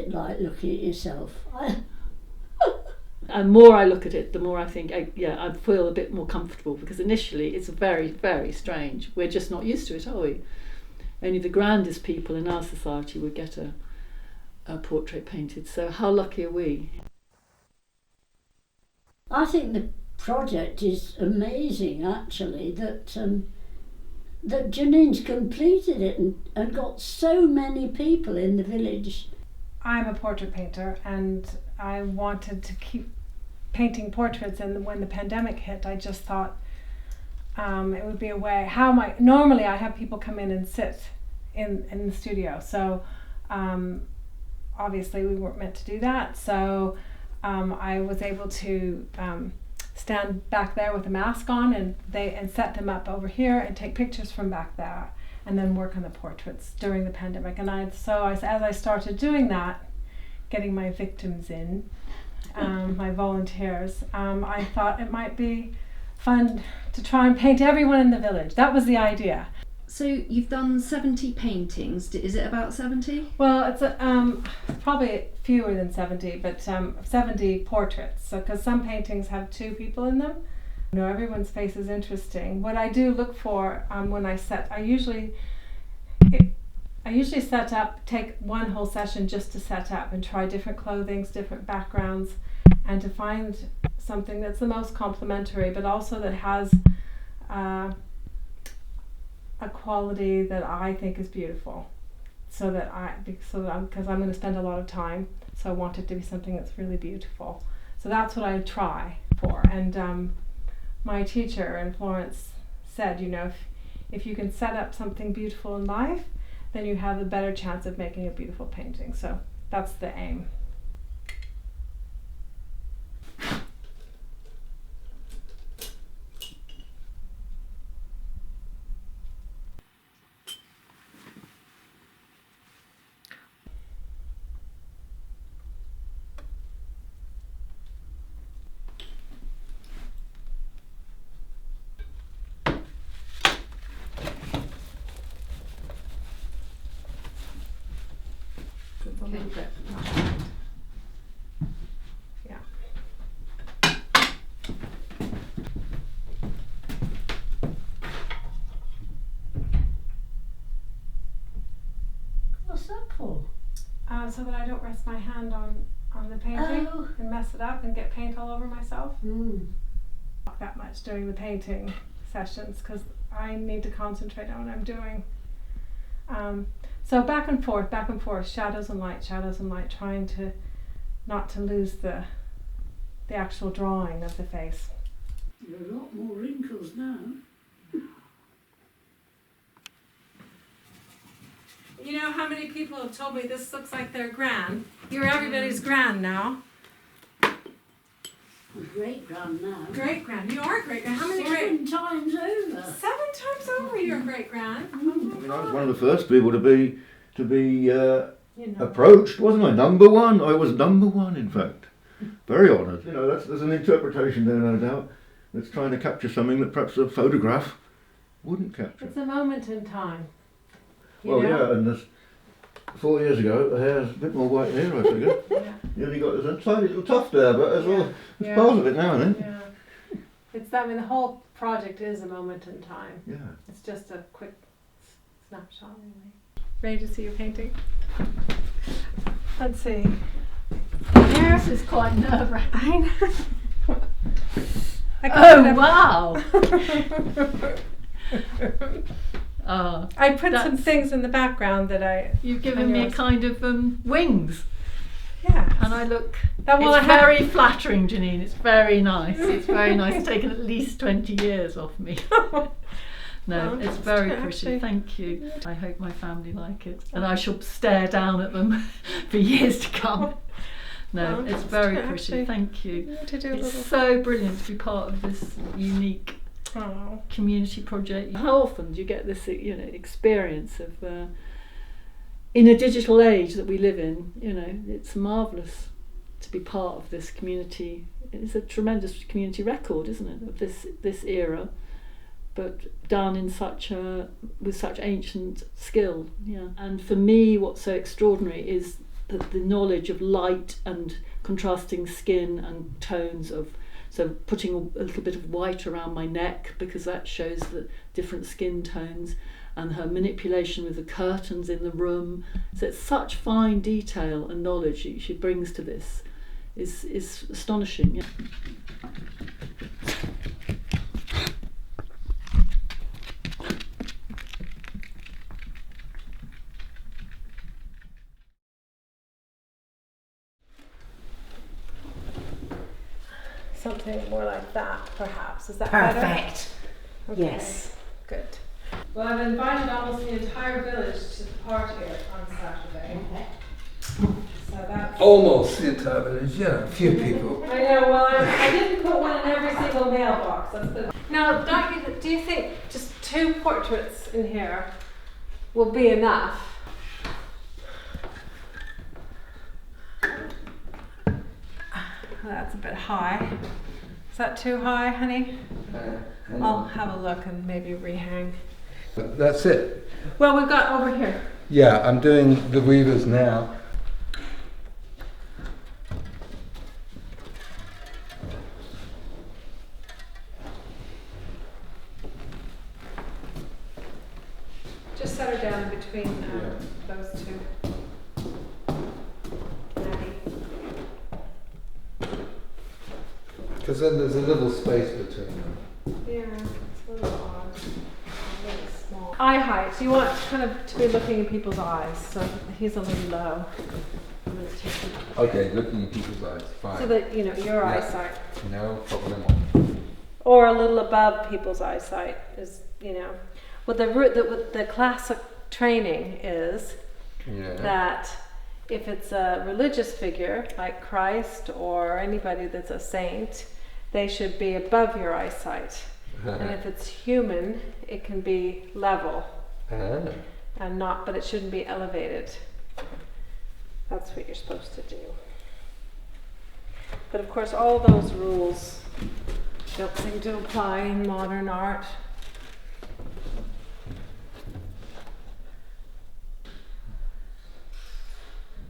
bit like looking at yourself. And more I look at it, the more I think, I feel a bit more comfortable, because initially it's very, very strange. We're just not used to it, are we? Only the grandest people in our society would get a portrait painted. So how lucky are we? I think the project is amazing, actually, that Jeannine's completed it and got so many people in the village. I'm a portrait painter, and I wanted to keep painting portraits, and when the pandemic hit, I just thought it would be a way. Normally I have people come in and sit in the studio, so obviously we weren't meant to do that, so I was able to stand back there with a mask on and set them up over here and take pictures from back there, and then work on the portraits during the pandemic. And as I started doing that, getting my victims in, my volunteers, I thought it might be fun to try and paint everyone in the village. That was the idea. So you've done 70 paintings. Is it about 70? Well, it's probably fewer than 70, but 70 portraits. So, because some paintings have 2 people in them. You know, everyone's face is interesting. What I do look for when I set, I usually set up, take one whole session just to set up and try different clothings, different backgrounds, and to find something that's the most complementary, but also that has a quality that I think is beautiful. Because I'm going to spend a lot of time, so I want it to be something that's really beautiful. So that's what I try for. And my teacher in Florence said, you know, if you can set up something beautiful in life, then you have a better chance of making a beautiful painting. So that's the aim. A little bit. Yeah. What's that for? So that I don't rest my hand on the painting and mess it up and get paint all over myself. Not that much during the painting sessions, because I need to concentrate on what I'm doing. So back and forth, shadows and light, trying to not to lose the actual drawing of the face. There are a lot more wrinkles now. You know how many people have told me this looks like their gran? You're everybody's gran now. Great grand now. Great gran. You are great gran. How many 7 times over. 7 times over you're great gran. I mean, I was one of the first people to be approached, wasn't I? Number one. I was number one, in fact. Very honoured. You know, there's an interpretation there, no doubt, that's trying to capture something that perhaps a photograph wouldn't capture. It's a moment in time. Well, yeah, and there's 4 years ago, the hair's a bit more white here, I figure. Yeah. You only got there's a tiny little tuft there, but as well, it's part of it now and then. Yeah. The whole project is a moment in time. Yeah. It's just a quick snapshot, really. Ready to see your painting? Let's see. This is quite nerve-wracking. I know. Wow! I put some things in the background that You've given me a kind of wings. Yeah. And I look. It's very flattering, Jeannine. It's very nice. It's very nice. It's taken at least 20 years off me. No, well, it's very pretty. Actually. Thank you. I hope my family like it, and I shall stare down at them for years to come. No, it's very pretty. Actually, thank you. To It's so brilliant to be part of this unique community project. How often do you get this, experience of, in a digital age that we live in? It's marvellous to be part of this community. It's a tremendous community record, isn't it, of this era, but done in with such ancient skill. Yeah. And for me, what's so extraordinary is the knowledge of light and contrasting skin and tones of, so putting a little bit of white around my neck because that shows the different skin tones, and her manipulation with the curtains in the room. So it's such fine detail and knowledge she brings to this is astonishing. Yeah. Something more like that, perhaps. Is that better? Perfect. Okay. Yes. Good. Well, I've invited almost the entire village to the party on Saturday. So that's Almost the entire village, yeah, a few people. I know. Well, I didn't put one in every single mailbox. Now, do you think just 2 portraits in here will be enough? That's a bit high. Is that too high, honey? I'll have a look and maybe rehang. That's it. Well, we've got over here. Yeah, I'm doing the weavers now. Just set her down between those two. Because then there's a little space between them. Yeah, it's a little odd. A little small. Eye height. You want kind of to be looking in people's eyes, so he's a little low. I'm going to take him. Okay, looking in people's eyes, fine. So that, you know, your eyesight. No problem. Or a little above people's eyesight is, you know. What the classic training is that if it's a religious figure like Christ or anybody that's a saint, they should be above your eyesight. And if it's human, it can be level and not, but it shouldn't be elevated. That's what you're supposed to do. But of course, all those rules don't seem to apply in modern art.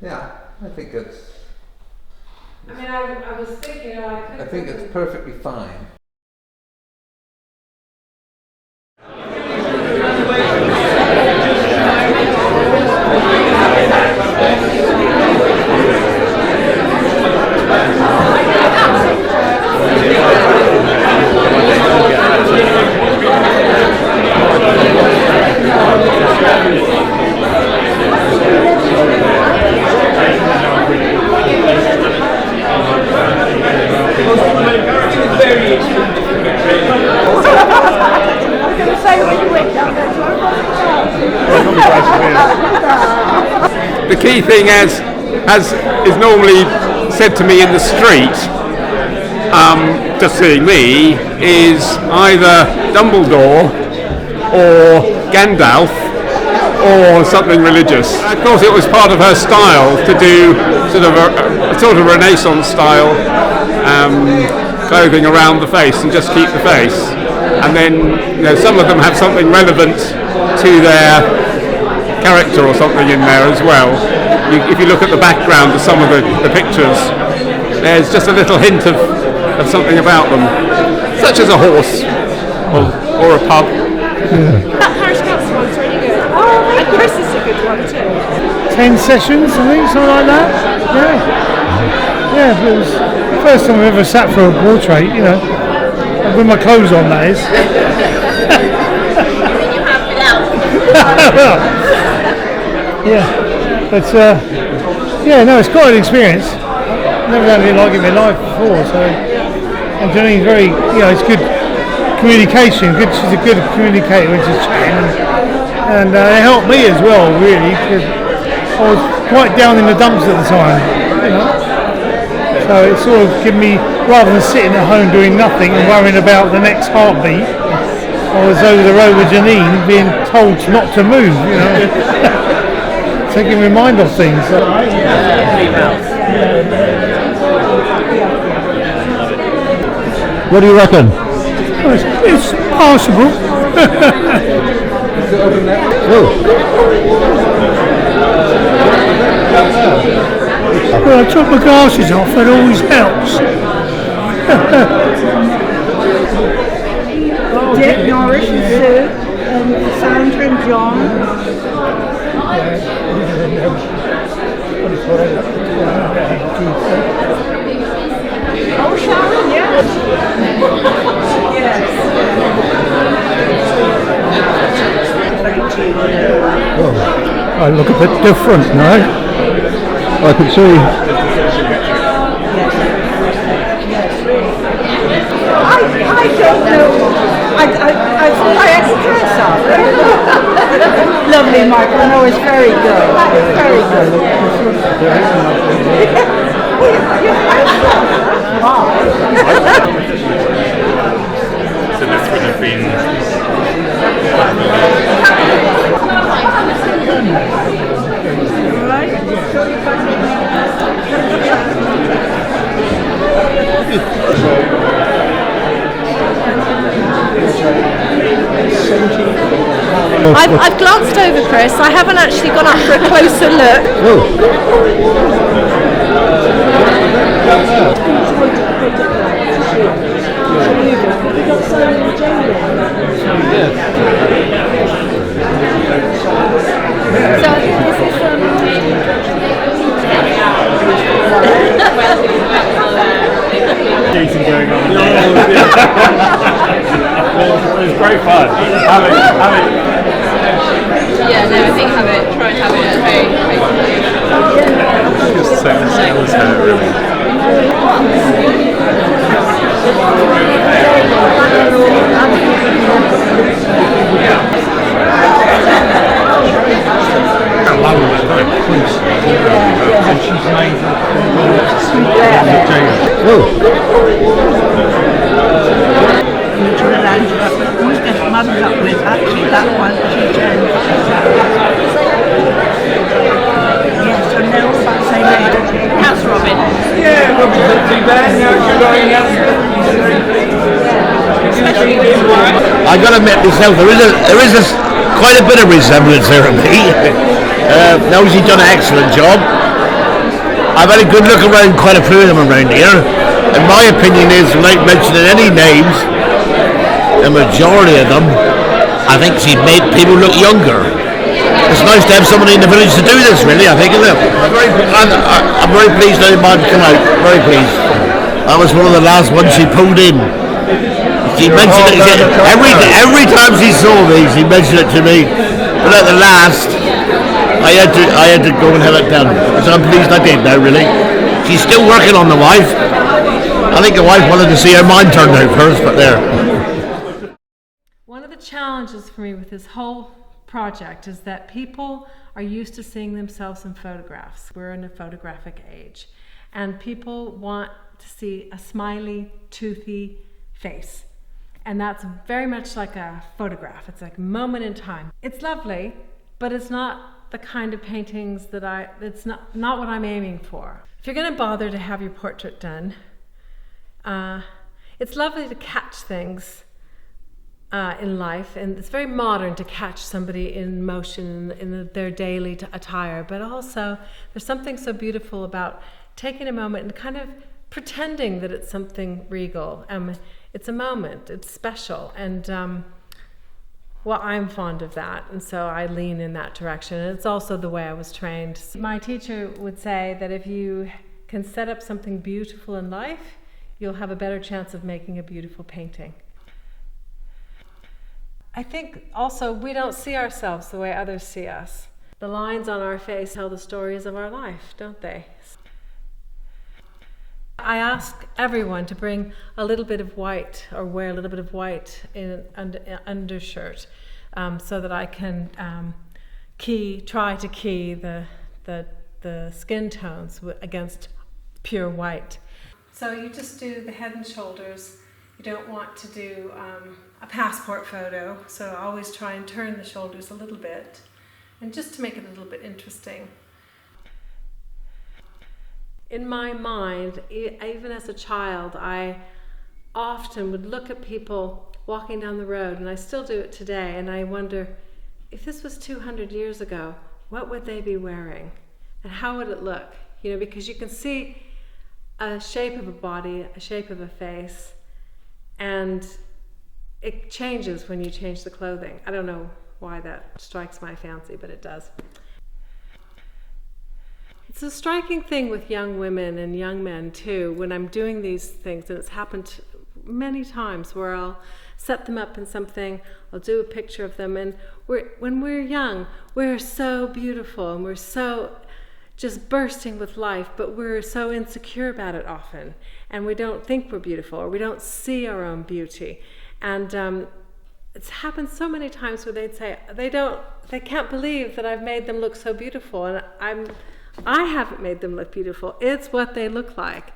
Yeah, I think it's. I mean, I was thinking, you know, I think it's perfectly fine. The key thing, as is normally said to me in the street, just seeing me, is either Dumbledore or Gandalf or something religious. Of course, it was part of her style to do sort of Renaissance style clothing around the face and just keep the face. And then, some of them have something relevant to their character or something in there as well. If you look at the background of some of the pictures, there's just a little hint of something about them, such as a horse or a pub. That Parish Council one's really good. Oh, and Chris is a good one too. 10 sessions, I think, something like that. Yeah, but it was the first time I ever sat for a portrait, with my clothes on, that is. You have without. Well, yeah, but it's quite an experience. Never done anything like it in my life before, so. And Jeannine's very, it's good communication. She's a good communicator when she's chatting, and it helped me as well, really, because I was quite down in the dumps at the time, So it sort of gave me, rather than sitting at home doing nothing and worrying about the next heartbeat, I was over the road with Jeannine being told not to move, taking my mind off things. What do you reckon? Well, it's passable. Oh. Well, I took my glasses off, it always helps. Dick, Norris and Sue, and Sandra and John. Oh, Sharon, yes. Oh, I look a bit different now. I can see. I don't know. I express up. Lovely, Michael. No, it's very good. Very good. So this would have been. I've glanced over, Chris. I haven't actually gone up for a closer look. So I think this is Dating going on. It was great fun. Have it. yeah, no, I think try and have it at home. Just so much skills here, really. Who's get muddled up with actually that one, yes, and they're all about the same age. How's Robin? Yeah, not too bad. Now you're going out. I got to admit myself, there is quite a bit of resemblance there of me. Nosy done an excellent job. I've had a good look around quite a few of them around here, and my opinion is, without mentioning any names, the majority of them, I think she's made people look younger. It's nice to have somebody in the village to do this, really, I think, isn't it? I'm very pleased that man come out, very pleased. That was one of the last ones she pulled in. She mentioned it, every time she saw me, she mentioned it to me, but at the last, I had to go and have it done. So I'm pleased I did now, really. She's still working on the wife. I think the wife wanted to see her mind turned out first, but there. One of the challenges for me with this whole project is that people are used to seeing themselves in photographs. We're in a photographic age, and people want to see a smiley, toothy face. And that's very much like a photograph. It's like a moment in time. It's lovely, but it's not the kind of paintings that it's not what I'm aiming for. If you're going to bother to have your portrait done, it's lovely to catch things in life, and it's very modern to catch somebody in motion in their daily attire, but also there's something so beautiful about taking a moment and kind of pretending that it's something regal. It's a moment, it's special, and well, I'm fond of that, and so I lean in that direction. And it's also the way I was trained. My teacher would say that if you can set up something beautiful in life, you'll have a better chance of making a beautiful painting. I think also we don't see ourselves the way others see us. The lines on our face tell the stories of our life, don't they? I ask everyone to bring a little bit of white, or wear a little bit of white in an undershirt, so that I can try to key the skin tones against pure white. So you just do the head and shoulders. You don't want to do a passport photo, so always try and turn the shoulders a little bit, and just to make it a little bit interesting. In my mind, even as a child, I often would look at people walking down the road, and I still do it today, and I wonder, if this was 200 years ago, what would they be wearing? And how would it look? you know, because you can see a shape of a body, a shape of a face, and it changes when you change the clothing. I don't know why that strikes my fancy, but it does. It's a striking thing with young women and young men too, when I'm doing these things, and it's happened many times where I'll set them up in something, I'll do a picture of them, and when we're young, we're so beautiful and we're so just bursting with life, but we're so insecure about it often, and we don't think we're beautiful, or we don't see our own beauty. And it's happened so many times where they'd say they can't believe that I've made them look so beautiful, and I haven't made them look beautiful. It's what they look like.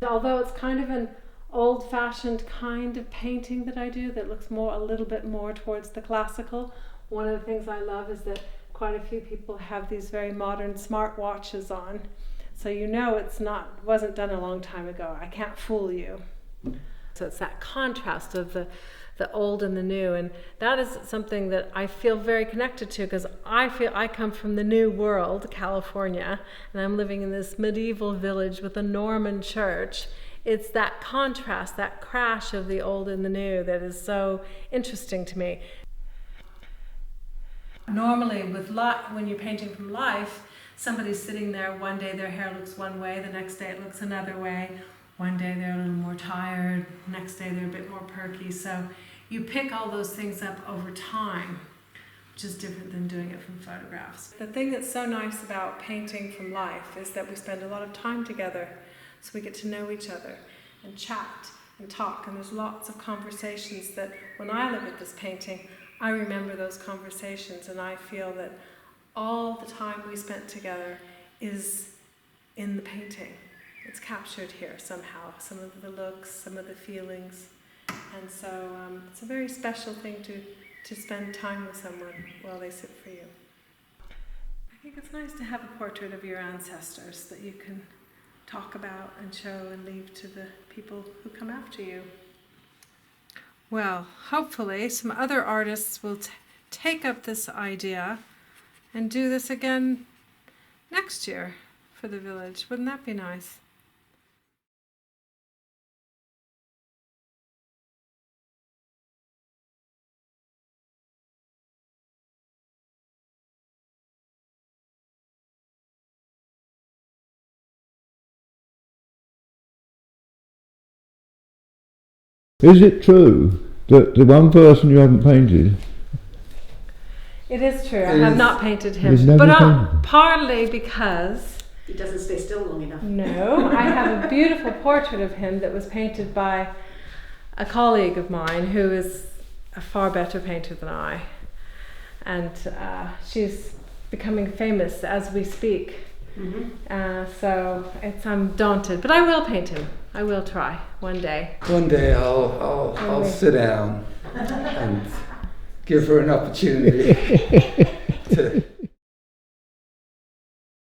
Although it's kind of an old-fashioned kind of painting that I do that looks a little bit more towards the classical, one of the things I love is that quite a few people have these very modern smart watches on, so you know it wasn't done a long time ago. I can't fool you. So it's that contrast of the old and the new, and that is something that I feel very connected to, because I come from the New World, California, and I'm living in this medieval village with a Norman church. It's that contrast, that crash of the old and the new that is so interesting to me. Normally when you're painting from life, somebody's sitting there, one day their hair looks one way, the next day it looks another way. One day they're a little more tired, next day they're a bit more perky. So you pick all those things up over time, which is different than doing it from photographs. The thing that's so nice about painting from life is that we spend a lot of time together, so we get to know each other and chat and talk, and there's lots of conversations that when I look at this painting, I remember those conversations, and I feel that all the time we spent together is in the painting. It's captured here somehow, some of the looks, some of the feelings. And so it's a very special thing to spend time with someone while they sit for you. I think it's nice to have a portrait of your ancestors that you can talk about and show and leave to the people who come after you. Well, hopefully some other artists will take up this idea and do this again next year for the village. Wouldn't that be nice? Is it true that the one person you haven't painted? It is true. I have not painted him, but partly because he doesn't stay still long enough. No, I have a beautiful portrait of him that was painted by a colleague of mine who is a far better painter than I, and she's becoming famous as we speak. Mm-hmm. So I'm daunted, but I will paint him. I will try one day. One day I'll sit down and give her an opportunity.